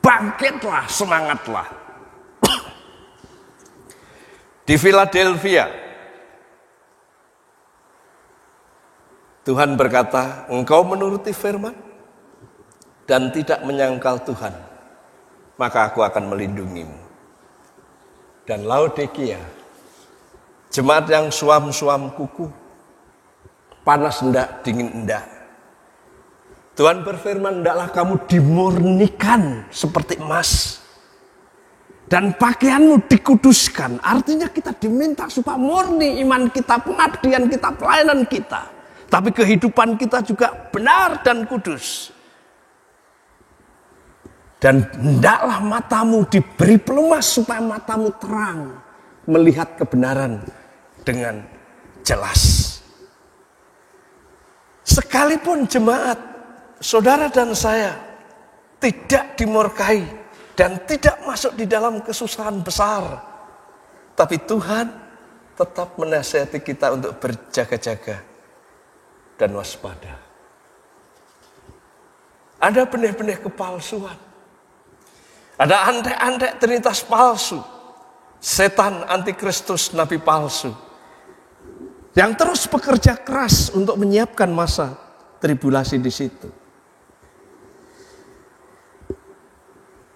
bangkitlah, semangatlah. Di Philadelphia, Tuhan berkata, engkau menuruti firman dan tidak menyangkal Tuhan, maka aku akan melindungimu. Dan Laodikia, jemaat yang suam-suam kuku, panas enggak, dingin enggak. Tuhan berfirman, hendaklah kamu dimurnikan seperti emas. Dan pakaianmu dikuduskan. Artinya kita diminta supaya murni iman kita, pengabdian kita, pelayanan kita. Tapi kehidupan kita juga benar dan kudus. Dan hendaklah matamu diberi pelumas supaya matamu terang. Melihat kebenaran dengan jelas. Sekalipun jemaat, saudara dan saya tidak dimurkai dan tidak masuk di dalam kesusahan besar, tapi Tuhan tetap menasihati kita untuk berjaga-jaga dan waspada. Ada benih-benih kepalsuan, ada antek-antek trinitas palsu, setan, antikristus, nabi palsu, yang terus bekerja keras untuk menyiapkan masa tribulasi di situ.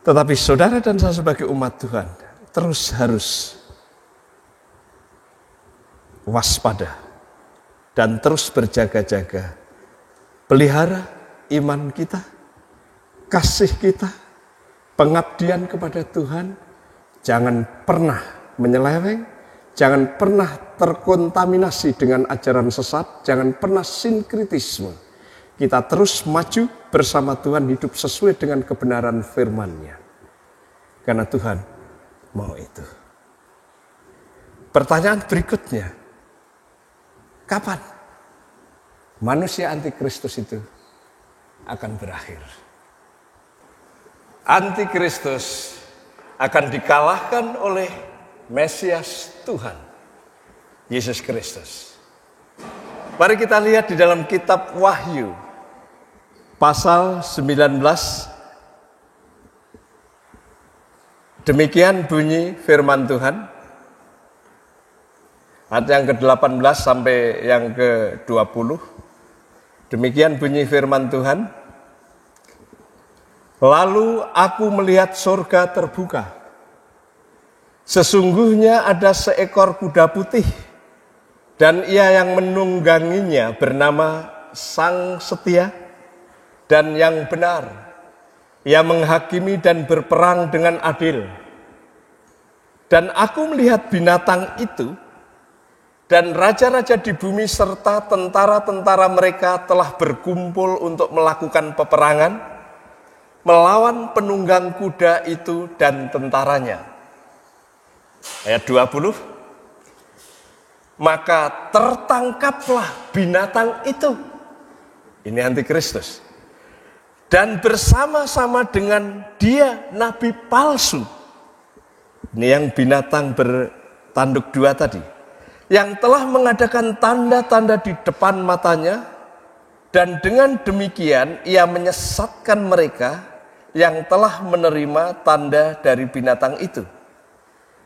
Tetapi saudara dan saya sebagai umat Tuhan terus harus waspada dan terus berjaga-jaga. Pelihara iman kita, kasih kita, pengabdian kepada Tuhan. Jangan pernah menyeleweng, jangan pernah terkontaminasi dengan ajaran sesat, jangan pernah sinkretisme. Kita terus maju bersama Tuhan, hidup sesuai dengan kebenaran firman-Nya. Karena Tuhan mau itu. Pertanyaan berikutnya, kapan manusia antikristus itu akan berakhir? Antikristus akan dikalahkan oleh Mesias Tuhan, Yesus Kristus. Mari kita lihat di dalam kitab Wahyu, pasal 19. Demikian bunyi firman Tuhan. Ayat yang ke-18 sampai yang ke-20. Demikian bunyi firman Tuhan. Lalu aku melihat surga terbuka. Sesungguhnya ada seekor kuda putih, dan ia yang menungganginya bernama Sang Setia dan yang benar. Ia menghakimi dan berperang dengan adil. Dan aku melihat binatang itu, dan raja-raja di bumi serta tentara-tentara mereka telah berkumpul untuk melakukan peperangan melawan penunggang kuda itu dan tentaranya. Ayat 20. Maka tertangkaplah binatang itu. Ini antikristus. dan bersama-sama dengan dia nabi palsu. Ini yang binatang bertanduk dua tadi, yang telah mengadakan tanda-tanda di depan matanya, dan dengan demikian ia menyesatkan mereka yang telah menerima tanda dari binatang itu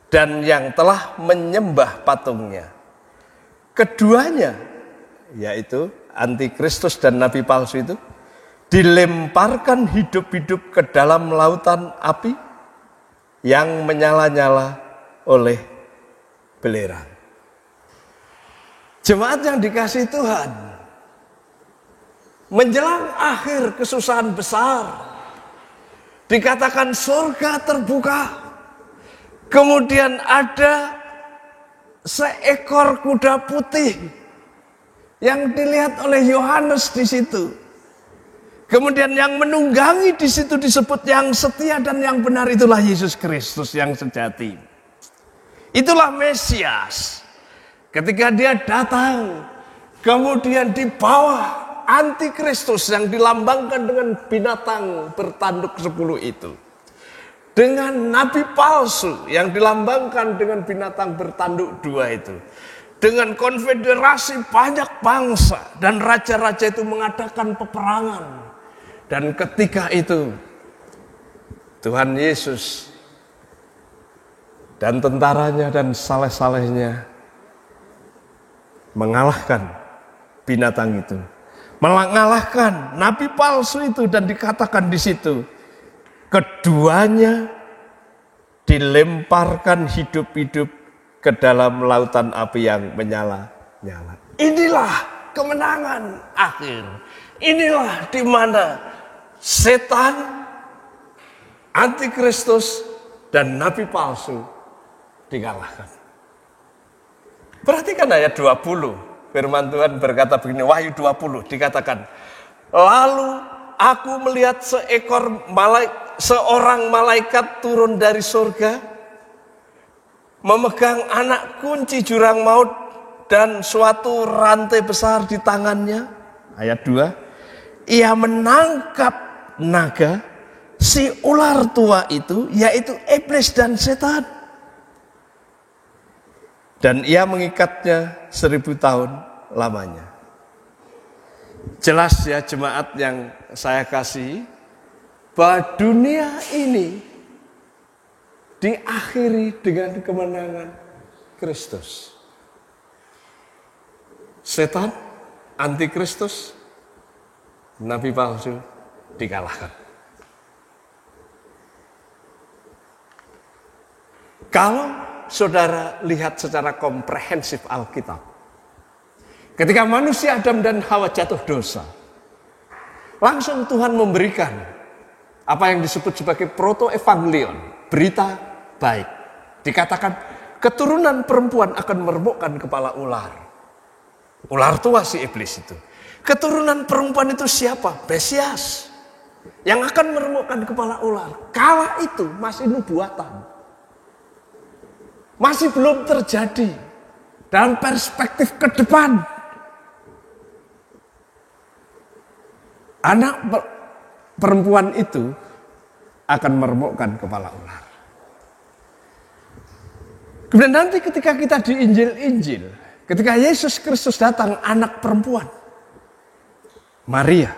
dan yang telah menyembah patungnya. Keduanya, yaitu antikristus dan nabi palsu itu, dilemparkan hidup-hidup ke dalam lautan api yang menyala-nyala oleh belerang. Jemaat yang dikasihi Tuhan, menjelang akhir kesusahan besar, dikatakan surga terbuka, kemudian ada seekor kuda putih yang dilihat oleh Yohanes di situ. Kemudian yang menunggangi di situ disebut yang setia dan yang benar, itulah Yesus Kristus yang sejati. Itulah Mesias. Ketika dia datang, kemudian di bawah antikristus yang dilambangkan dengan binatang bertanduk 10 itu, dengan nabi palsu yang dilambangkan dengan binatang bertanduk 2 itu, dengan konfederasi banyak bangsa dan raja-raja itu mengadakan peperangan. Dan ketika itu Tuhan Yesus dan tentaranya dan saleh-salehnya mengalahkan binatang itu, mengalahkan nabi palsu itu, dan dikatakan di situ keduanya dilemparkan hidup-hidup ke dalam lautan api yang menyala-nyala. Inilah kemenangan akhir. Inilah di mana setan, antikristus, dan nabi palsu dikalahkan. Perhatikan ayat 20. Firman Tuhan berkata begini, Wahyu 20 dikatakan, lalu aku melihat seorang malaikat turun dari surga, memegang anak kunci jurang maut dan suatu rantai besar di tangannya. Ayat 2, ia menangkap naga, si ular tua itu, yaitu iblis dan setan, dan ia mengikatnya 1000 tahun lamanya. Jelas ya jemaat yang saya kasihi, bahwa dunia ini diakhiri dengan kemenangan Kristus. Setan, antikristus, nabi palsu dikalahkan. Kalau saudara lihat secara komprehensif Alkitab, ketika manusia Adam dan Hawa jatuh dosa, langsung Tuhan memberikan apa yang disebut sebagai proto-evangelion, berita baik. Dikatakan keturunan perempuan akan meremukkan kepala ular. Ular tua si iblis itu. Keturunan perempuan itu siapa? Mesias, yang akan meremukkan kepala ular. Kala itu masih nubuatan, masih belum terjadi. Dalam perspektif ke depan, anak perempuan itu akan meremukkan kepala ular. Kemudian nanti ketika kita di Injil-Injil, ketika Yesus Kristus datang, anak perempuan, Maria,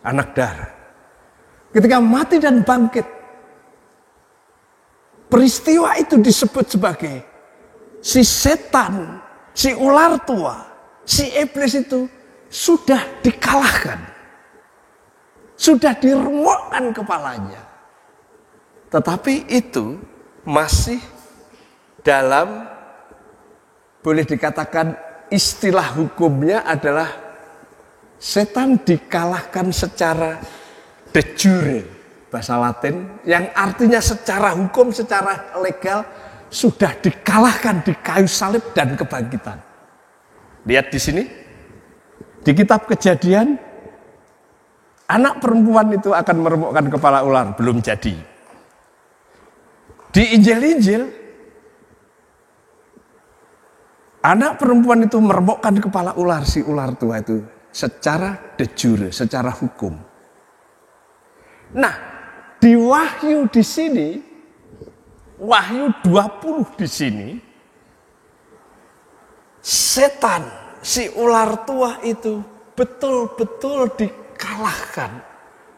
anak darah, ketika mati dan bangkit, peristiwa itu disebut sebagai si setan, si ular tua, si iblis itu sudah dikalahkan, sudah diremukkan kepalanya. Tetapi itu masih dalam, boleh dikatakan istilah hukumnya adalah setan dikalahkan secara de jure, bahasa Latin, yang artinya secara hukum, secara legal sudah dikalahkan di kayu salib dan kebangkitan. Lihat di sini, di kitab Kejadian, anak perempuan itu akan meremukkan kepala ular, belum jadi. Di Injil-Injil, anak perempuan itu meremukkan kepala ular, si ular tua itu, secara de jure, secara hukum. Nah, di Wahyu di sini, Wahyu 20 di sini, setan, si ular tua itu betul-betul dikalahkan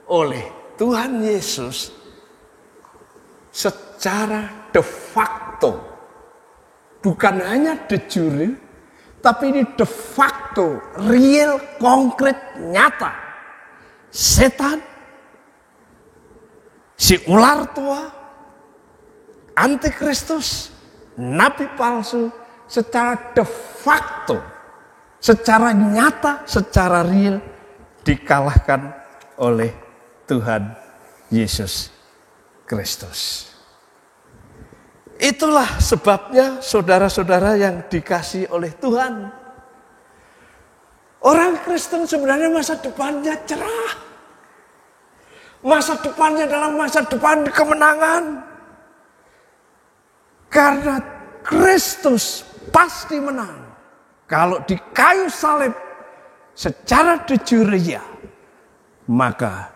oleh Tuhan Yesus secara de facto. Bukan hanya de jure, tapi ini de facto, real, konkret, nyata. Setan, si ular tua, antikristus, nabi palsu, secara de facto, secara nyata, secara real dikalahkan oleh Tuhan Yesus Kristus. Itulah sebabnya saudara-saudara yang dikasihi oleh Tuhan. Orang Kristen sebenarnya masa depannya cerah. Masa depannya dalam masa depan kemenangan. Karena Kristus pasti menang. Kalau di kayu salib secara de jure ya, maka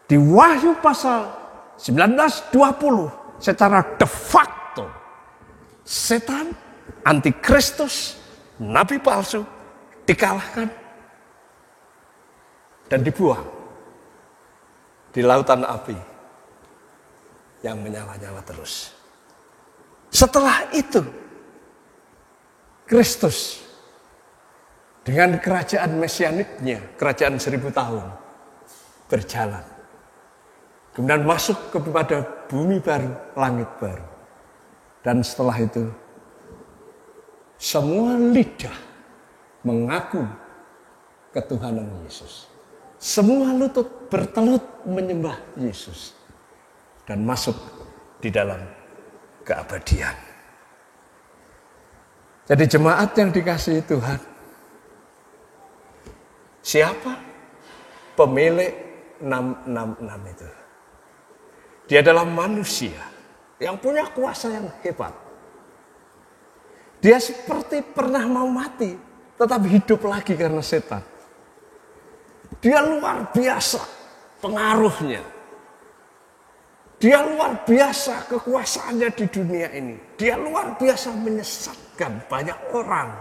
di Wahyu pasal 19:20 secara de facto setan, antikristus, nabi palsu dikalahkan dan dibuang di lautan api yang menyala-nyala terus. Setelah itu Kristus dengan kerajaan mesianiknya, kerajaan 1000 tahun berjalan. Kemudian masuk kepada bumi baru, langit baru. Dan setelah itu, semua lidah mengaku ketuhanan Yesus. Semua lutut bertelut menyembah Yesus. Dan masuk di dalam keabadian. Jadi jemaat yang dikasihi Tuhan, siapa pemilik 666 itu? Dia adalah manusia yang punya kuasa yang hebat. Dia seperti pernah mau mati, tetapi hidup lagi karena setan. Dia luar biasa pengaruhnya. Dia luar biasa kekuasaannya di dunia ini. Dia luar biasa menyesatkan banyak orang.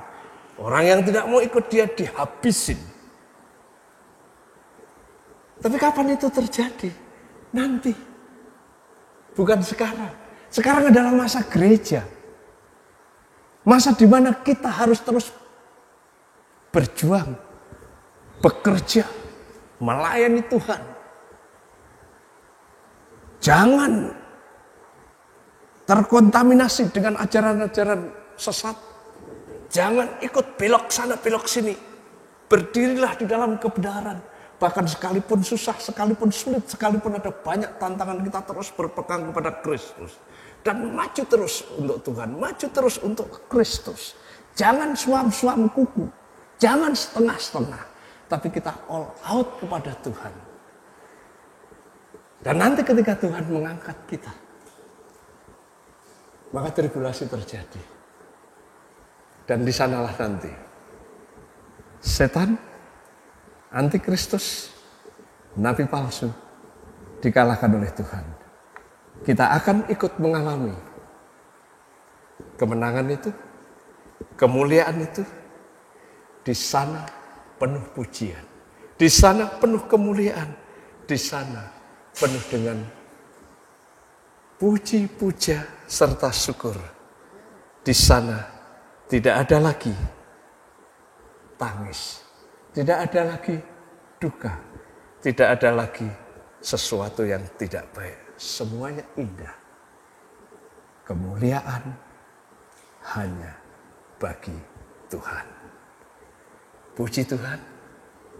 Orang yang tidak mau ikut dia dihabisin. Tapi kapan itu terjadi? Nanti. Bukan sekarang. Sekarang adalah masa gereja. Masa di mana kita harus terus berjuang, bekerja, melayani Tuhan. Jangan terkontaminasi dengan ajaran-ajaran sesat. Jangan ikut belok sana, belok sini. Berdirilah di dalam kebenaran. Bahkan sekalipun susah, sekalipun sulit, sekalipun ada banyak tantangan, kita terus berpegang kepada Kristus. Dan maju terus untuk Tuhan, maju terus untuk Kristus. Jangan suam-suam kuku, jangan setengah-setengah. Tapi kita all out kepada Tuhan. Dan nanti ketika Tuhan mengangkat kita, maka tribulasi terjadi. Dan di sanalah nanti setan, antikristus, nabi palsu dikalahkan oleh Tuhan. Kita akan ikut mengalami kemenangan itu, kemuliaan itu. Di sana penuh pujian, di sana penuh kemuliaan, di sana penuh dengan puji, puja, serta syukur. Di sana tidak ada lagi tangis. Tidak ada lagi duka. Tidak ada lagi sesuatu yang tidak baik. Semuanya indah. Kemuliaan hanya bagi Tuhan. Puji Tuhan,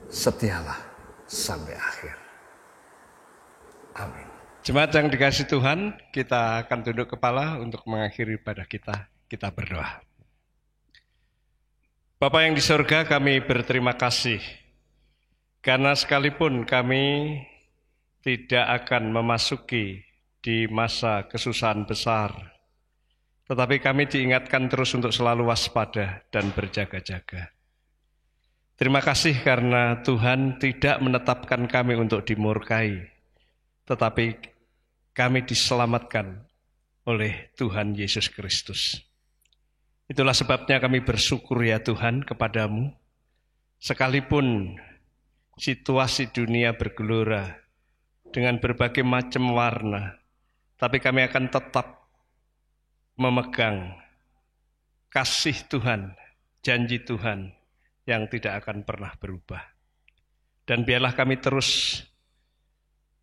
setialah sampai akhir. Amin. Jemaat yang dikasihi Tuhan, kita akan tunduk kepala untuk mengakhiri ibadah kita. Kita berdoa. Bapa yang di surga, kami berterima kasih karena sekalipun kami tidak akan memasuki di masa kesusahan besar, tetapi kami diingatkan terus untuk selalu waspada dan berjaga-jaga. Terima kasih karena Tuhan tidak menetapkan kami untuk dimurkai, tetapi kami diselamatkan oleh Tuhan Yesus Kristus. Itulah sebabnya kami bersyukur ya Tuhan kepadamu, sekalipun situasi dunia bergelora dengan berbagai macam warna, tapi kami akan tetap memegang kasih Tuhan, janji Tuhan yang tidak akan pernah berubah. Dan biarlah kami terus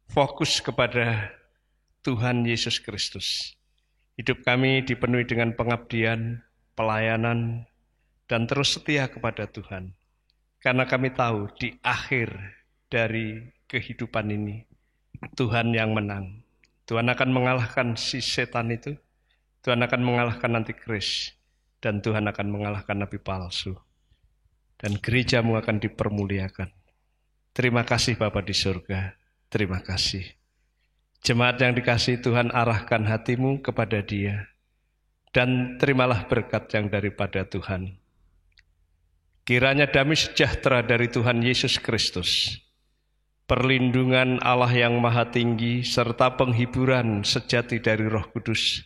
fokus kepada Tuhan Yesus Kristus. Hidup kami dipenuhi dengan pengabdian, pelayanan, dan terus setia kepada Tuhan. Karena kami tahu di akhir dari kehidupan ini, Tuhan yang menang. Tuhan akan mengalahkan si setan itu, Tuhan akan mengalahkan antikris, dan Tuhan akan mengalahkan nabi palsu. Dan gerejamu akan dipermuliakan. Terima kasih Bapa di surga, terima kasih. Jemaat yang dikasihi Tuhan, arahkan hatimu kepada Dia, dan terimalah berkat yang daripada Tuhan. Kiranya damai sejahtera dari Tuhan Yesus Kristus, perlindungan Allah yang Maha Tinggi, serta penghiburan sejati dari Roh Kudus,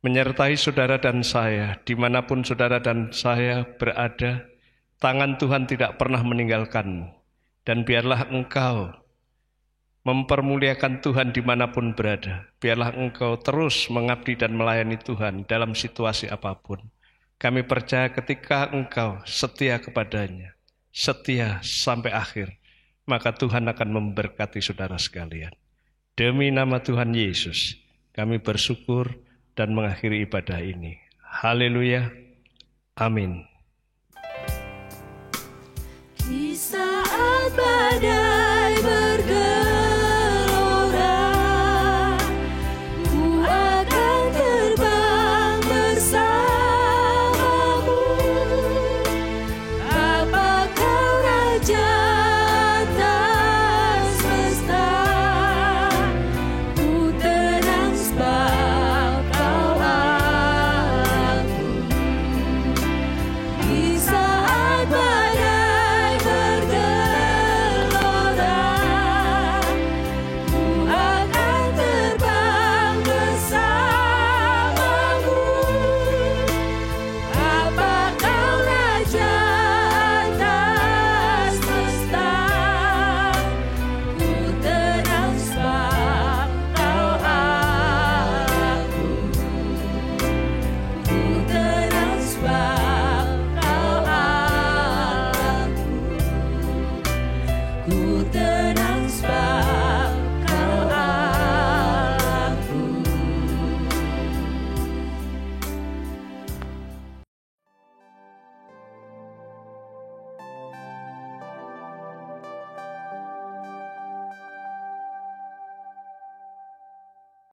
menyertai saudara dan saya, dimanapun saudara dan saya berada. Tangan Tuhan tidak pernah meninggalkanmu, dan biarlah engkau mempermuliakan Tuhan dimanapun berada. Biarlah engkau terus mengabdi dan melayani Tuhan dalam situasi apapun. Kami percaya ketika engkau setia kepadanya, setia sampai akhir, maka Tuhan akan memberkati saudara sekalian. Demi nama Tuhan Yesus, kami bersyukur dan mengakhiri ibadah ini. Haleluya. Amin. Di saat badai bergelora, ku akan terbang bersamamu. Apa kau raja atas semesta, ku tenang sebab kau aku. Di saat badai ku